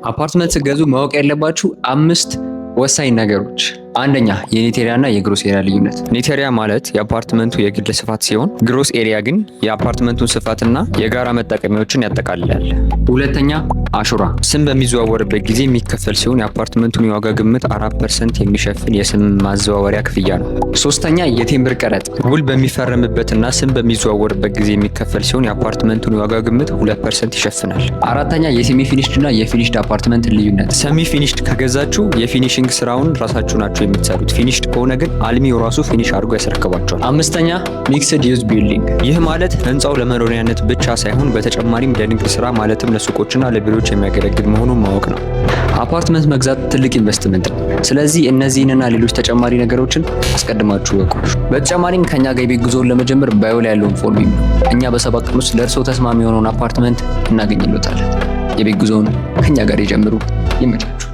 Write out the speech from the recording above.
አፓርትመንት ስትገዙ ማወቅ ያለባችሁ 5 ወሳኝ ነገሮች። አንደኛ የኔት ኤሪያ እና የግሮስ ኤሪያ ልዩነት። ኔት ኤሪያ ማለት የአፓርትመንቱ የግል ስፋት ሲሆን ግሮስ ኤሪያ ግን የአፓርትመንቱን ስፋትና የጋራ መጠቀሚያዎችን ያጠቃልላል። ሁለተኛ አሹራ ስም በሚዘዋወርበት ጊዜ የሚከፈል ሲሆን የአፓርትመንቱን የዋጋ ግምት 4% የሚሸፍን የስም ማዘዋወሪያ ክፍያ ነው። ሶስተኛ የቴምብር ቀረጥ ውል በሚፈረምበትና ስም በሚዘዋወርበት ጊዜ የሚከፈል ሲሆን የአፓርትመንቱን የዋጋ ግምት 2% ይሸፍናል። አራተኛ የሴሚ ፊኒሽድ እና የፊኒሽድ አፓርትመንት ልዩነት። ሰሚ ፊኒሽድ ከገዛችሁ የፊኒሽንግ ስራውን ራሳችሁ ናችሁ የምትሰሩት። ፊኒሽድ ከሆነ ግን አልሚው ራሱ ፊኒሽ አድርጎ ያስረክባቸዋል። አምስተኛ ሚክስድ ዩዝ ቢልዲንግ። ይህ ማለት ህንፃው ለመኖሪያነት ብቻ ሳይሆን በተጨማሪም ለንግድ ስራ ማለትም ለሱቆችና ለቢሮዎች የሚያገለግል መሆኑን ማወቅ ነው። አፓርትመንት መግዛት ትልቅ ኢንቨስትመንት ነው። ስለዚህ እነዚህንና ሌሎች ተጨማሪ ነገሮችን አስቀድማችሁ ወቁ። በተጨማሪም ከኛ ጋር የቤት ጉዞውን ለመጀመር ባዮ ላይ ያለውን ፎርም ይሙሉ። እኛ በ7 ቀን ውስጥ ለእርስዎ ተስማሚ የሆነውን አፓርትመንት እናገኝሎታለን። የቤት ጉዞውን ከኛ ጋር ይጀምሩ። ይመቻችሁ።